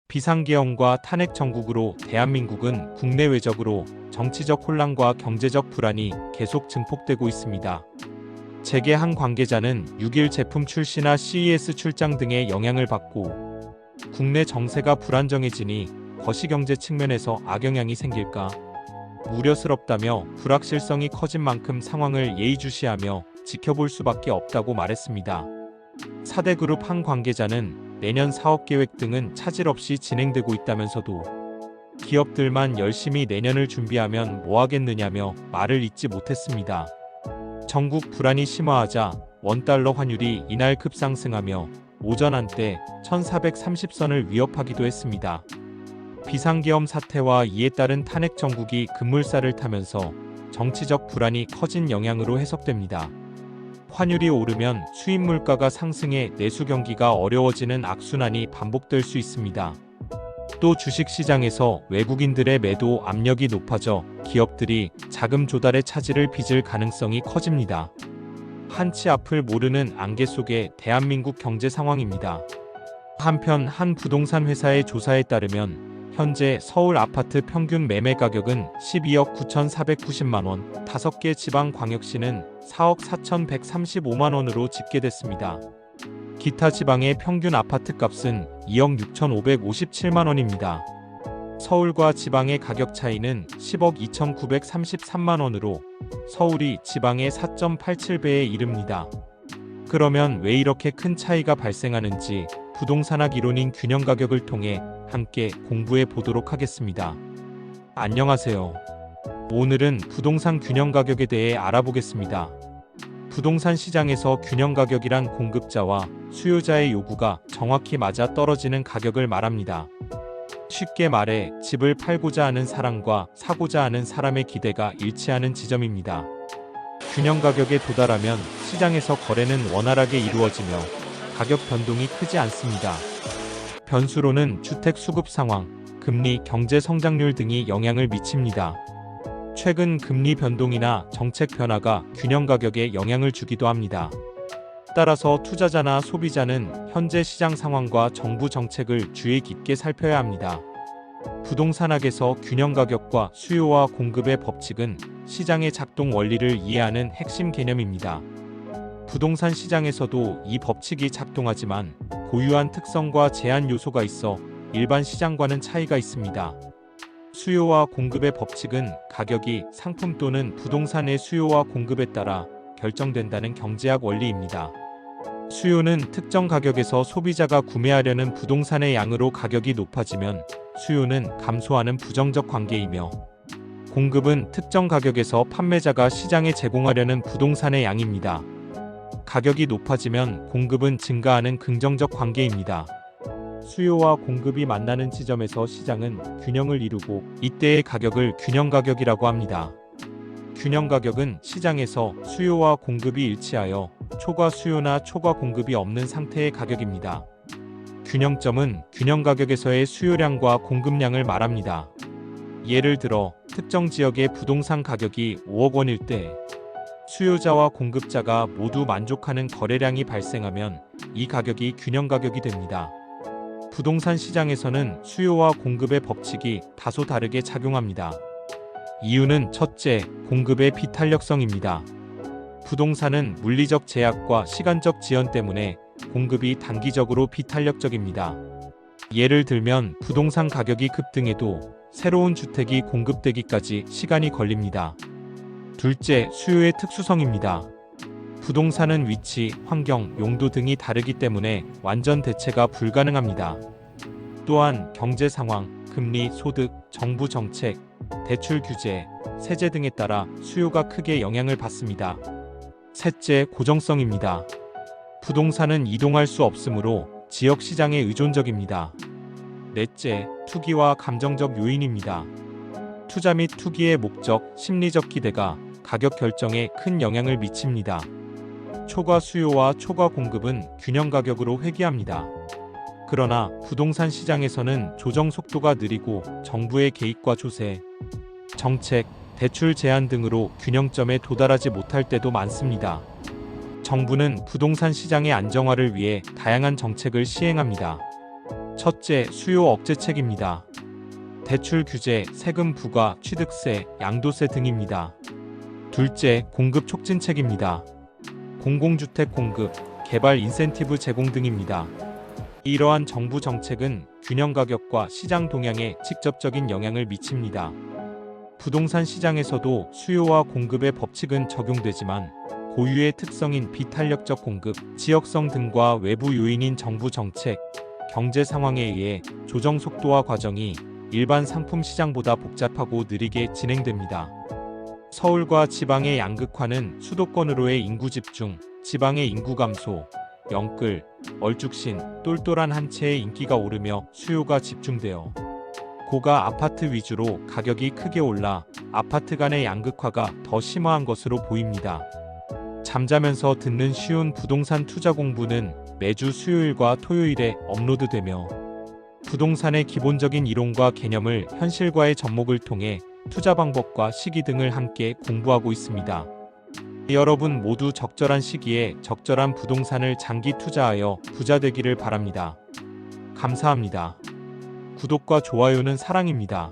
비상계엄과 탄핵 정국으로 대한민국은 국내 외적으로 정치적 혼란과 경제적 불안이 계속 증폭되고 있습니다. 재계 한 관계자는 6일 제품 출시나 CES 출장 등의 영향을 받고 국내 정세가 불안정해지니 거시경제 측면에서 악영향이 생길까 우려스럽다며 불확실성이 커진 만큼 상황을 예의주시하며 지켜볼 수밖에 없다고 말했습니다. 4대 그룹 한 관계자는 내년 사업 계획 등은 차질 없이 진행되고 있다면서도 기업들만 열심히 내년을 준비하면 뭐 하겠느냐며 말을 잇지 못했습니다. 전국 불안이 심화하자 원달러 환율이 이날 급상승하며 오전 한때 1430선을 위협하기도 했습니다. 비상계엄 사태와 이에 따른 탄핵 정국이 급물살을 타면서 정치적 불안이 커진 영향으로 해석됩니다. 환율이 오르면 수입 물가가 상승해 내수 경기가 어려워지는 악순환이 반복될 수 있습니다. 또 주식시장에서 외국인들의 매도 압력이 높아져 기업들이 자금 조달의 차질을 빚을 가능성이 커집니다. 한치 앞을 모르는 안개 속의 대한민국 경제 상황입니다. 한편 한 부동산 회사의 조사에 따르면 현재 서울 아파트 평균 매매 가격은 12억 9,490만 원, 5개 지방광역시는 4억 4,135만원으로 집계됐습니다. 기타 지방의 평균 아파트 값은 2억 6,557만원입니다. 서울과 지방의 가격 차이는 10억 2,933만원으로 서울이 지방의 4.87배에 이릅니다. 그러면 왜 이렇게 큰 차이가 발생하는지 부동산학 이론인 균형가격을 통해 함께 공부해 보도록 하겠습니다. 안녕하세요. 오늘은 부동산 균형가격에 대해 알아보겠습니다. 부동산 시장에서 균형가격이란 공급자와 수요자의 요구가 정확히 맞아 떨어지는 가격을 말합니다. 쉽게 말해 집을 팔고자 하는 사람과 사고자 하는 사람의 기대가 일치하는 지점입니다. 균형가격에 도달하면 시장에서 거래는 원활하게 이루어지며 가격 변동이 크지 않습니다. 변수로는 주택 수급 상황, 금리, 경제 성장률 등이 영향을 미칩니다. 최근 금리 변동이나 정책 변화가 균형 가격에 영향을 주기도 합니다. 따라서 투자자나 소비자는 현재 시장 상황과 정부 정책을 주의 깊게 살펴야 합니다. 부동산학에서 균형 가격과 수요와 공급의 법칙은 시장의 작동 원리를 이해하는 핵심 개념입니다. 부동산 시장에서도 이 법칙이 작동하지만 고유한 특성과 제한 요소가 있어 일반 시장과는 차이가 있습니다. 수요와 공급의 법칙은 가격이 상품 또는 부동산의 수요와 공급에 따라 결정된다는 경제학 원리입니다. 수요는 특정 가격에서 소비자가 구매하려는 부동산의 양으로 가격이 높아지면 수요는 감소하는 부정적 관계이며, 공급은 특정 가격에서 판매자가 시장에 제공하려는 부동산의 양입니다. 가격이 높아지면 공급은 증가하는 긍정적 관계입니다. 수요와 공급이 만나는 지점에서 시장은 균형을 이루고 이때의 가격을 균형가격이라고 합니다. 균형가격은 시장에서 수요와 공급이 일치하여 초과 수요나 초과 공급이 없는 상태의 가격입니다. 균형점은 균형가격에서의 수요량과 공급량을 말합니다. 예를 들어 특정 지역의 부동산 가격이 5억 원일 때 수요자와 공급자가 모두 만족하는 거래량이 발생하면 이 가격이 균형가격이 됩니다. 부동산 시장에서는 수요와 공급의 법칙이 다소 다르게 작용합니다. 이유는 첫째, 공급의 비탄력성입니다. 부동산은 물리적 제약과 시간적 지연 때문에 공급이 단기적으로 비탄력적입니다. 예를 들면 부동산 가격이 급등해도 새로운 주택이 공급되기까지 시간이 걸립니다. 둘째, 수요의 특수성입니다. 부동산은 위치, 환경, 용도 등이 다르기 때문에 완전 대체가 불가능합니다. 또한 경제 상황, 금리, 소득, 정부 정책, 대출 규제, 세제 등에 따라 수요가 크게 영향을 받습니다. 셋째, 고정성입니다. 부동산은 이동할 수 없으므로 지역 시장에 의존적입니다. 넷째, 투기와 감정적 요인입니다. 투자 및 투기의 목적, 심리적 기대가 가격 결정에 큰 영향을 미칩니다. 초과 수요와 초과 공급은 균형 가격으로 회귀합니다. 그러나 부동산 시장에서는 조정 속도가 느리고 정부의 개입과 조세, 정책, 대출 제한 등으로 균형점에 도달하지 못할 때도 많습니다. 정부는 부동산 시장의 안정화를 위해 다양한 정책을 시행합니다. 첫째, 수요 억제책입니다. 대출 규제, 세금 부과, 취득세, 양도세 등입니다. 둘째, 공급 촉진책입니다. 공공주택 공급, 개발 인센티브 제공 등입니다. 이러한 정부 정책은 균형 가격과 시장 동향에 직접적인 영향을 미칩니다. 부동산 시장에서도 수요와 공급의 법칙은 적용되지만 고유의 특성인 비탄력적 공급, 지역성 등과 외부 요인인 정부 정책, 경제 상황에 의해 조정 속도와 과정이 일반 상품 시장보다 복잡하고 느리게 진행됩니다. 서울과 지방의 양극화는 수도권으로의 인구 집중, 지방의 인구 감소, 영끌, 얼죽신, 똘똘한 한 채의 인기가 오르며 수요가 집중되어 고가 아파트 위주로 가격이 크게 올라 아파트 간의 양극화가 더 심화한 것으로 보입니다. 잠자면서 듣는 쉬운 부동산 투자 공부는 매주 수요일과 토요일에 업로드되며 부동산의 기본적인 이론과 개념을 현실과의 접목을 통해 투자 방법과 시기 등을 함께 공부하고 있습니다. 여러분 모두 적절한 시기에 적절한 부동산을 장기 투자하여 부자 되기를 바랍니다. 감사합니다. 구독과 좋아요는 사랑입니다.